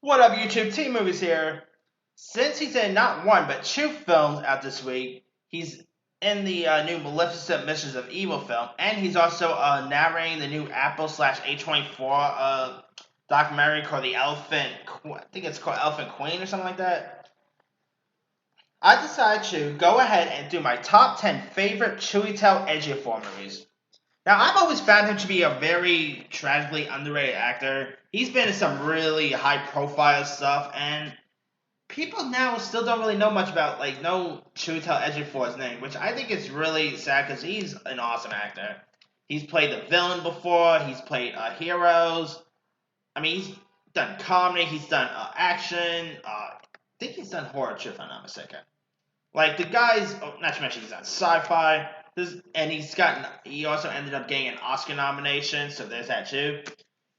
What up, YouTube? T Movies here. Since he's in not one but two films out this week, he's in the new Maleficent Missions of Evil film, and he's also narrating the new Apple slash A24 documentary called I think it's called Elephant Queen or something like that. I decided to go ahead and do my top 10 favorite Chiwetel Ejiofor movies. Now, I've always found him to be a very tragically underrated actor. He's been in some really high-profile stuff, and people now still don't really know much about, no Chiwetel Ejiofor's name, which I think is really sad because he's an awesome actor. He's played the villain before. He's played heroes. I mean, he's done comedy. He's done action. I think he's done horror too, if I'm not mistaken. Like the guy's, not to mention he's on sci-fi. And he also ended up getting an Oscar nomination, so there's that too.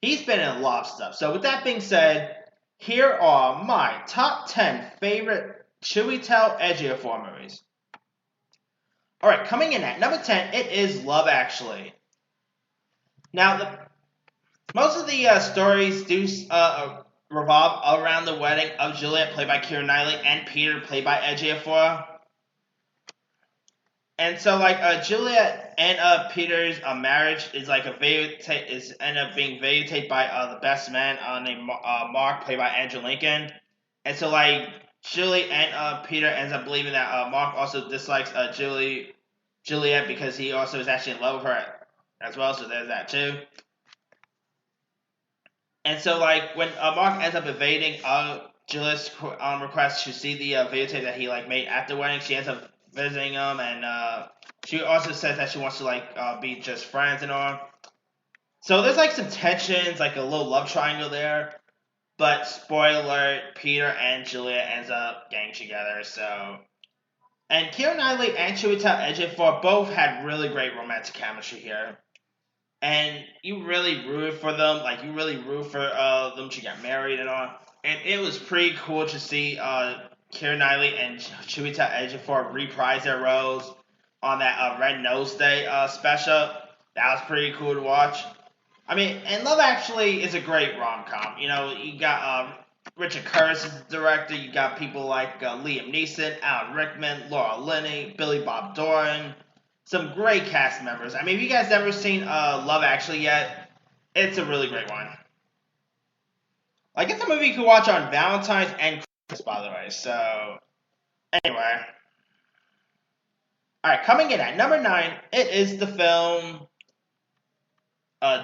He's been in a lot of stuff. So with that being said, here are my top 10 favorite Chiwetel Ejiofor movies. Alright, coming in at number 10, it is Love Actually. Now, most of the stories do revolve around the wedding of Juliet, played by Keira Knightley, and Peter, played by Ejifor. And so, Juliet and Peter's marriage is end up being videotaped by the best man named Mark, played by Andrew Lincoln. And so, Julie and Peter ends up believing that Mark also dislikes Juliet because he also is actually in love with her as well. So there's that too. And so, when Mark ends up evading Juliet's request to see the videotape that he made at the wedding, she ends up visiting him, and she also says that she wants to be just friends and all. So there's some tensions, a little love triangle there. But spoiler alert, Peter and Juliet ends up getting together. So, and Keira Knightley and Chiwetel Ejiofor both had really great romantic chemistry here, and you really root for them. You really root for them to get married and all. And it was pretty cool to see Keira Knightley and Chiwetel Ejiofor reprise their roles on that Red Nose Day special. That was pretty cool to watch. I mean, and Love Actually is a great rom-com. You got Richard Curtis as the director. You got people like Liam Neeson, Alan Rickman, Laura Linney, Billy Bob Thornton. Some great cast members. I mean, if you guys never seen Love Actually yet, it's a really great one. It's a movie you can watch on Valentine's and Christmas, by the way. So, anyway. Alright, coming in at number 9, it is the film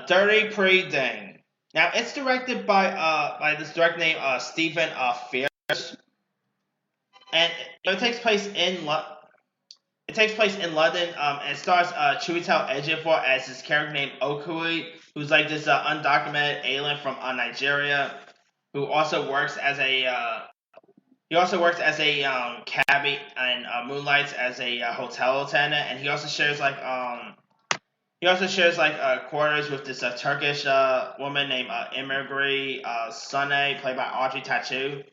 Dirty Pretty Thing. Now, it's directed by this director named Stephen Frears, and it takes place in London. And it stars Chiwetel Ejiofor as this character named Okui, who's this undocumented alien from Nigeria, who also works as a cabbie and moonlights as a hotel attendant, and he also shares quarters with this Turkish woman named Imregri Sane, played by Audrey Tautou.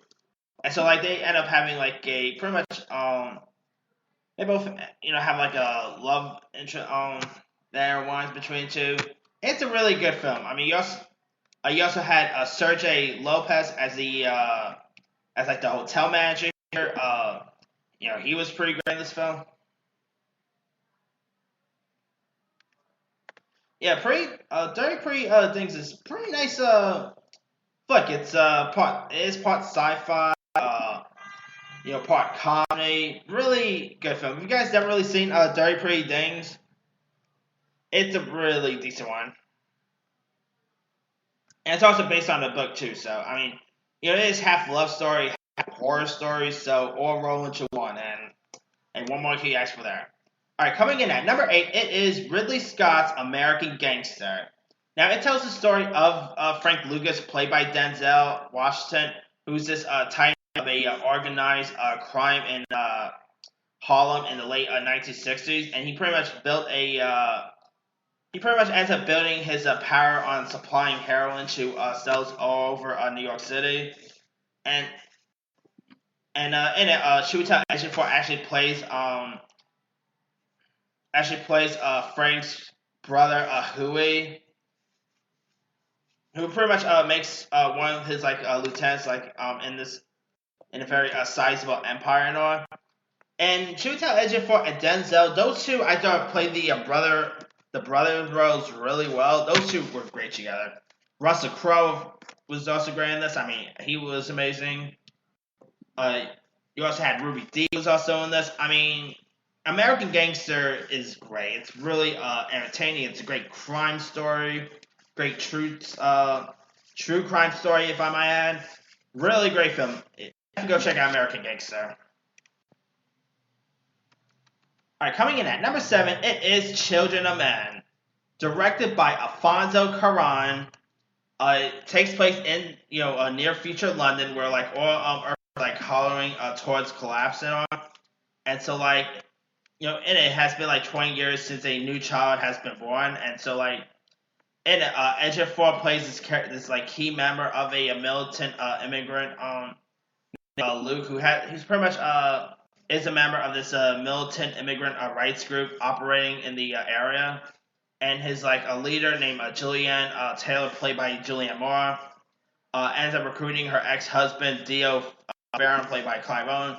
And so they end up having a pretty much they both have a love interest there ones between the two. It's a really good film. I mean, you also had Sergey Lopez as the the hotel manager. He was pretty great in this film. Yeah, Dirty Pretty Things is pretty nice. Look, it is part sci-fi, part comedy. Really good film. If you guys never really seen Dirty Pretty Things, it's a really decent one. And it's also based on the book too. So I mean, it is half love story, half horror story. So all roll into one, and one more key ask for there. Alright, coming in at number 8, it is Ridley Scott's American Gangster. Now, it tells the story of Frank Lucas, played by Denzel Washington, who's this titan of a organized crime in Harlem in the late 1960s, and he pretty much ends up building his power on supplying heroin to cells all over New York City, and in it, Chiwetel Ejiofor actually plays Frank's brother, Huey, who pretty much makes one of his lieutenants in a very sizable empire and all. And Chiwetel Ejiofor and Denzel, those two I thought played the brother roles really well. Those two were great together. Russell Crowe was also great in this. I mean, he was amazing. Uh, you also had Ruby Dee was also in this. I mean, American Gangster is great. It's really entertaining. It's a great crime story, great true crime story, if I might add. Really great film. You have to go check out American Gangster. Alright, coming in at number 7, it is Children of Men. Directed by Alfonso Cuarón. It takes place in, near future London where, all Earth is, hollowing towards collapse and all. And so, in it has been, 20 years since a new child has been born. And so, in it, Ejifor plays this key member of a militant immigrant, Luke, who's pretty much is a member of this militant immigrant rights group operating in the area, and his a leader named Julianne Taylor, played by Julianne Moore, ends up recruiting her ex-husband Dio Farron, played by Clive Owen,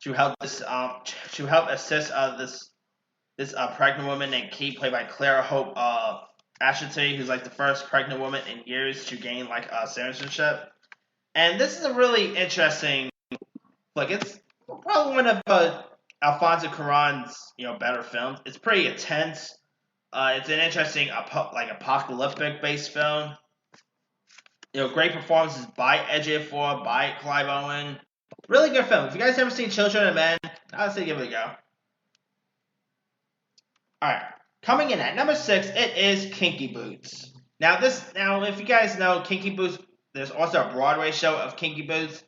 to help assist this pregnant woman named Kate, played by Clara Hope Asherty, who's the first pregnant woman in years to gain citizenship. And this is a really interesting. It's probably one of Alfonso Cuarón's better films. It's pretty intense. It's an interesting apocalyptic based film. Great performances by Ejifor, by Clive Owen. Really good film. If you guys ever seen Children of Men, I'd say give it a go. Alright. Coming in at number 6, it is Kinky Boots. Now if you guys know Kinky Boots, there's also a Broadway show of Kinky Boots.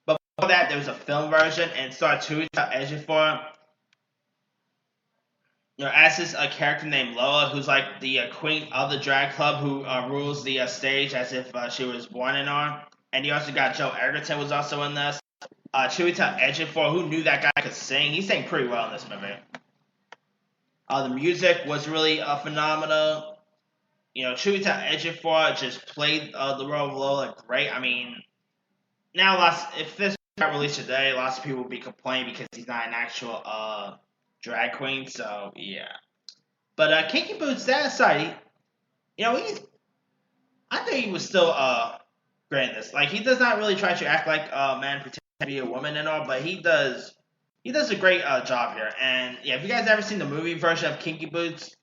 But before that, there was a film version, and starred Chiwetel Ejiofor. As this character named Lola, who's the queen of the drag club, who rules the stage as if she was born in on. And you also got Joe Egerton was also in this. Chiwetel Ejiofor, who knew that guy could sing? He sang pretty well in this movie. The music was really phenomenal. Chiwetel Ejiofor just played the role of Lola great. I mean, now if this got released today, lots of people would be complaining because he's not an actual drag queen. So yeah. But Kinky Boots, that aside, I think he was still great in this. He does not really try to act like a man pretending to be a woman and all, but he does a great job here. And yeah, if you guys ever seen the movie version of Kinky Boots,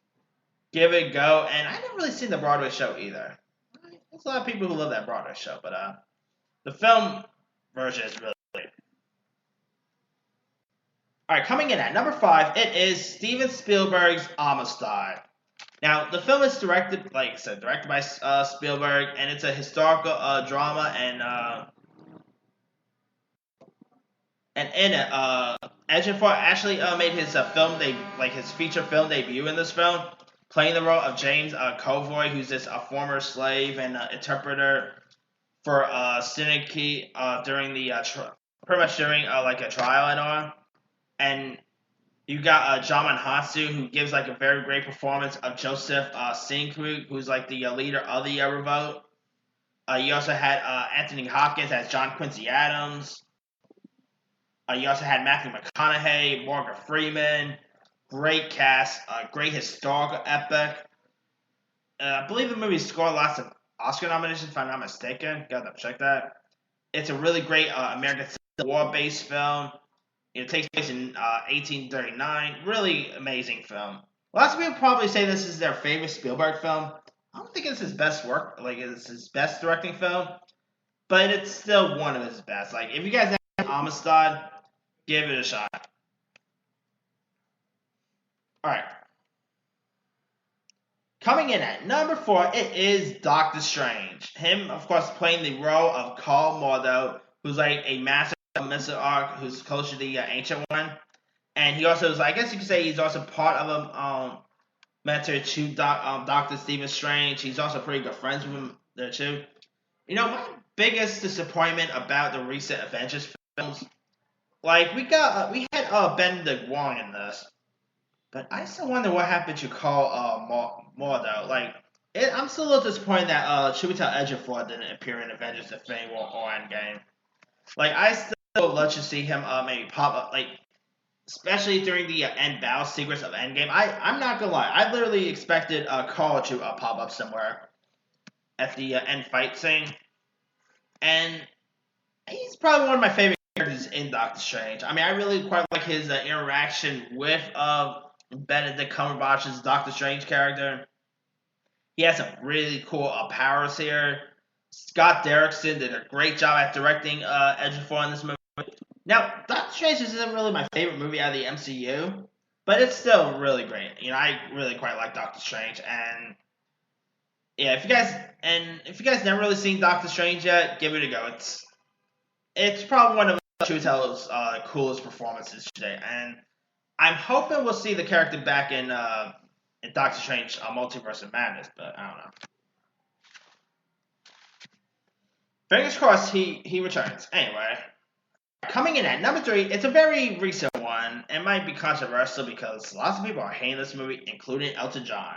give it a go. And I never really seen the Broadway show either. There's a lot of people who love that Broadway show, but the film version is really great. Alright, coming in at number 5, it is Steven Spielberg's Amistad. Now, the film is directed by Spielberg, and it's a historical drama, and in it, Ejifor actually made his his feature film debut in this film, playing the role of James Covoy, who's this former slave and interpreter for Syndicate during the pretty much during a trial and all. And you got Jamin Hansu, who gives a very great performance of Joseph Sinkrug, who's the leader of the revolt. You also had Anthony Hopkins as John Quincy Adams. You also had Matthew McConaughey, Morgan Freeman. Great cast, great historical epic. I believe the movie scored lots of Oscar nominations, if I'm not mistaken. Gotta check that. It's a really great American Civil War based film. It takes place in 1839. Really amazing film. Lots of people probably say this is their favorite Spielberg film. I don't think it's his best work, it's his best directing film, but it's still one of his best. If you guys have Amistad, give it a shot. Alright. Coming in at number 4, it is Doctor Strange. Him, of course, playing the role of Carl Mordo, who's a master Mr. Arc, who's close to the Ancient One. And he also is, I guess you could say he's also part of a mentor to Dr. Stephen Strange. He's also pretty good friends with him there too. My biggest disappointment about the recent Avengers films, we had Benedict Wong in this, but I still wonder what happened to Carl Mordo. I'm still a little disappointed that Chiwetel Ejiofor didn't appear in Avengers: Infinity War or Endgame. Like, I still would love to see him maybe pop up, like, especially during the end battle sequence of Endgame. I'm not gonna lie, I literally expected Carl to pop up somewhere at the end fight scene, and he's probably one of my favorite characters in Doctor Strange. I mean, I really quite like his interaction with Benedict Cumberbatch's Doctor Strange character. He has some really cool powers here. Scott Derrickson did a great job at directing Ejifor in this movie. Now, Doctor Strange isn't really my favorite movie out of the MCU, but it's still really great. I really quite like Doctor Strange, and yeah, if you guys never really seen Doctor Strange yet, give it a go. It's probably one of Chiwetel's coolest performances today, and I'm hoping we'll see the character back in Doctor Strange Multiverse of Madness, but I don't know. Fingers crossed he returns. Anyway, coming in at number 3, it's a very recent one. It might be controversial because lots of people are hating this movie, including Elton John.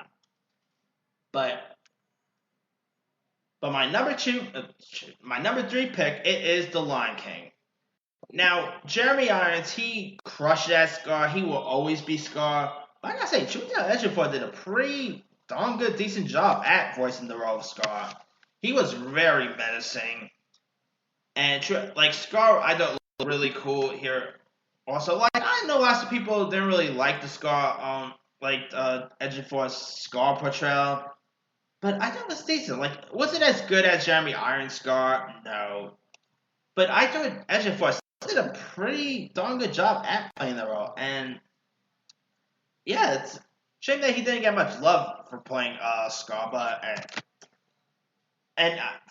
But my number 3 pick, it is The Lion King. Now, Jeremy Irons, he crushed that Scar. He will always be Scar. But I gotta say, Chiwetel Ejiofor did a pretty darn good, decent job at voicing the role of Scar. He was very menacing. And like Scar, I thought looked really cool here. Also, like I know lots of people didn't really like the Scar, Ejiofor's Scar portrayal, but I thought it was decent. Like, was it as good as Jeremy Irons' Scar? No, but I thought Ejiofor did a pretty darn good job at playing the role. And yeah, it's a shame that he didn't get much love for playing Scar, but.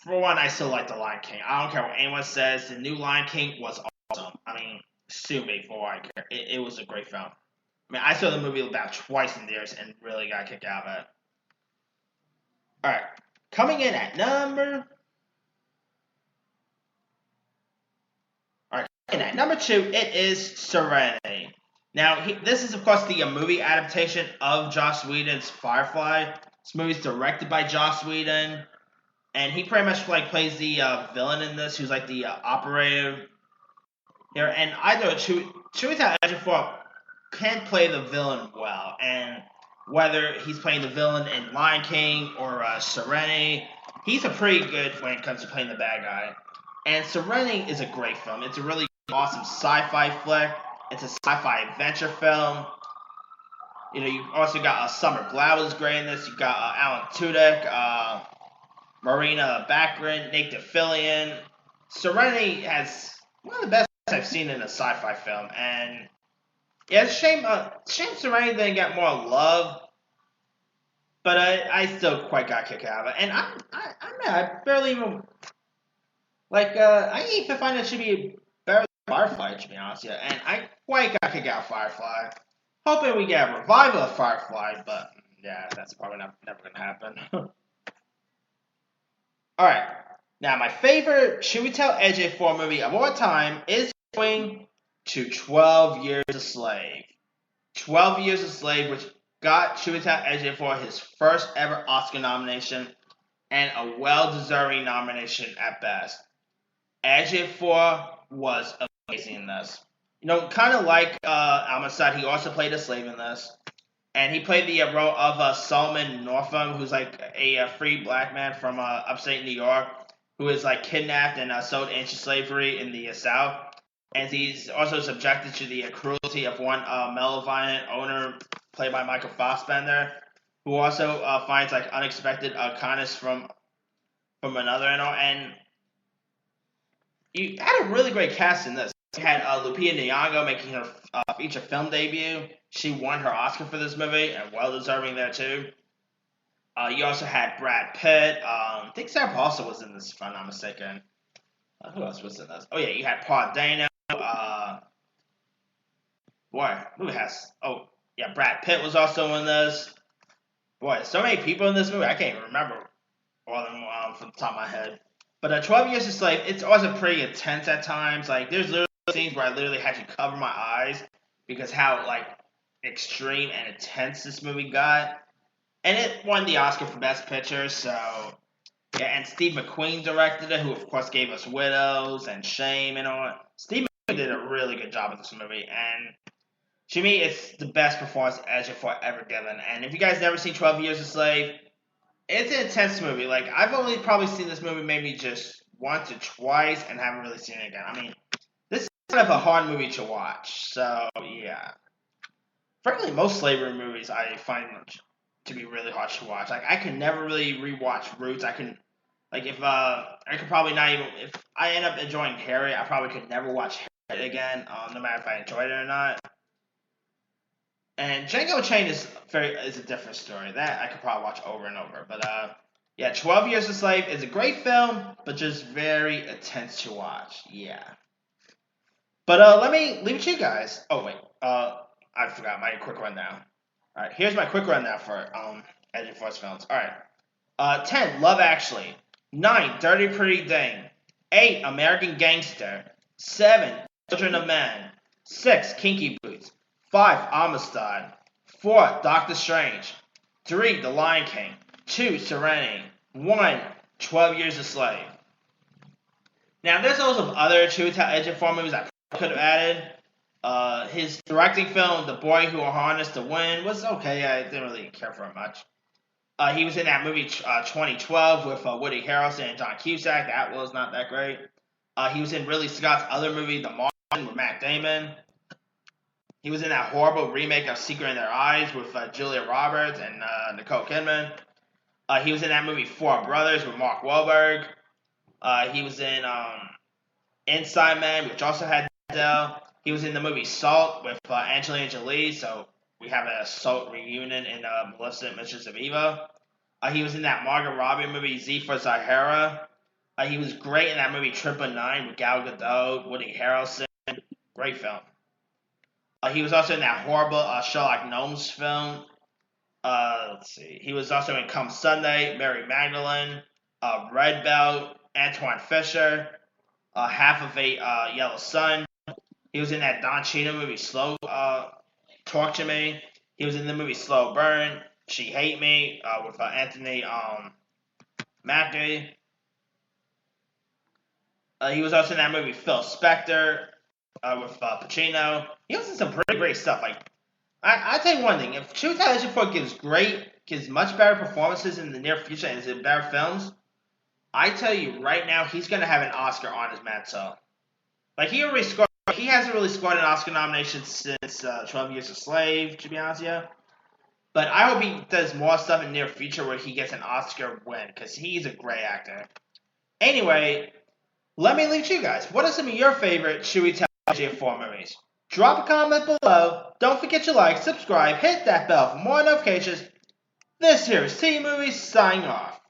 For one, I still like The Lion King. I don't care what anyone says. The new Lion King was awesome. I mean, sue me for what I care. It was a great film. I mean, I saw the movie about twice in theaters and really got kicked out of it. Alright, coming in at number... Alright, coming in at number 2, it is Serenity. Now, this is, of course, the movie adaptation of Joss Whedon's Firefly. This movie is directed by Joss Whedon. And he pretty much plays the villain in this, who's like the operative here. And either Chiwetel Ejiofor can play the villain well, and whether he's playing the villain in Lion King or Serenity, he's a pretty good when it comes to playing the bad guy. And Serenity is a great film. It's a really awesome sci-fi flick. It's a sci-fi adventure film. You also got Summer Glau is great in this. You got Alan Tudyk. Marina Baccarin, Nate DeFillion. Serenity has one of the best I've seen in a sci-fi film, and yeah, it's a shame Serenity didn't get more love, but I still quite got kicked out of it, and I barely even I even find it should be better than Firefly, to be honest, yeah, and I quite got kicked out of Firefly. Hoping we get a revival of Firefly, but yeah, that's probably never gonna happen. Alright, now my favorite Chiwetel Ejiofor movie of all time is going to 12 Years a Slave. 12 Years a Slave, which got Chiwetel Ejiofor his first ever Oscar nomination and a well-deserving nomination at best. Ejiofor was amazing in this. Kind of like Al-Masad, he also played a slave in this. And he played the role of Solomon Northam, who's like a free black man from upstate New York, who is like kidnapped and sold into slavery in the South. And he's also subjected to the cruelty of one malevolent owner, played by Michael Fassbender, who also finds like unexpected kindness from another. And you had a really great cast in this. You had Lupita Nyong'o making her feature film debut. She won her Oscar for this movie, and well-deserving there, too. You also had Brad Pitt. I think Sarah Paulson was in this, if I'm not mistaken. Who else was in this? Oh, yeah, you had Paul Dano. Brad Pitt was also in this. Boy, so many people in this movie, I can't even remember all of them from the top of my head. But 12 Years a Slave, it's also pretty intense at times. Like, there's literally scenes where I literally had to cover my eyes because how, extreme and intense this movie got. and it won the Oscar for Best Picture. So yeah, and Steve McQueen directed it, who of course gave us Widows and Shame and all. Steve McQueen did a really good job with this movie, and to me, it's the best performance Ejifor ever given. And if you guys never seen 12 Years a Slave, it's an intense movie. Like, I've only probably seen this movie maybe just once or twice and haven't really seen it again. I mean, this is kind of a hard movie to watch. So, yeah. Frankly, most slavery movies I find to be really hard to watch. Like, I can never really rewatch Roots. I can, like, if, I could probably not even, if I end up enjoying Harriet, I probably could never watch Harriet again, no matter if I enjoyed it or not. And Django Unchained is a different story. That I could probably watch over and over. But yeah, 12 Years a Slave is a great film, but just very intense to watch. Yeah. But let me leave it to you guys. Oh wait, I forgot my quick rundown. All right, here's my quick rundown for Ejifor's films. All right, 10 Love Actually, 9 Dirty Pretty Thing, 8 American Gangster, 7 Children of Men, 6 Kinky Boots, 5 Amistad, 4 Doctor Strange, 3 The Lion King, 2 Serenity, 1 12 Years a Slave. Now there's also other Chiwetel Ejiofor movies I could have added. His directing film, The Boy Who Harnessed the Wind, was okay. I didn't really care for it much. He was in that movie 2012 with Woody Harrelson and John Cusack. That was not that great. He was in Ridley Scott's other movie, The Martian, with Matt Damon. He was in that horrible remake of Secret in Their Eyes with Julia Roberts and Nicole Kidman. He was in that movie Four Brothers with Mark Wahlberg. He was in Inside Man, which also had Denzel. He was in the movie Salt with Angelina Jolie, so we have a Salt reunion in Maleficent Mistress of Eva. He was in that Margot Robbie movie Z for Zahara. He was great in that movie 999 with Gal Gadot, Woody Harrelson. Great film. He was also in that horrible Sherlock Gnomes film. Let's see. He was also in Come Sunday, Mary Magdalene, Red Belt, Antoine Fisher, Half of a Yellow Sun. He was in that Don Cheadle movie Slow Talk to Me. He was in the movie Slow Burn, She Hate Me with Anthony Mackie. He was also in that movie Phil Spector with Pacino. He was in some pretty great stuff. Like, I tell you one thing: if Chiwetel Ejiofor gives much better performances in the near future and is in better films, I tell you right now, he's gonna have an Oscar on his mantle. Like he hasn't really scored an Oscar nomination since 12 Years a Slave, to be honest with you. But I hope he does more stuff in the near future where he gets an Oscar win, because he's a great actor. Anyway, let me leave to you guys. What are some of your favorite Chiwetel Ejiofor movies? Drop a comment below. Don't forget to like, subscribe, hit that bell for more notifications. This here is T Movies signing off.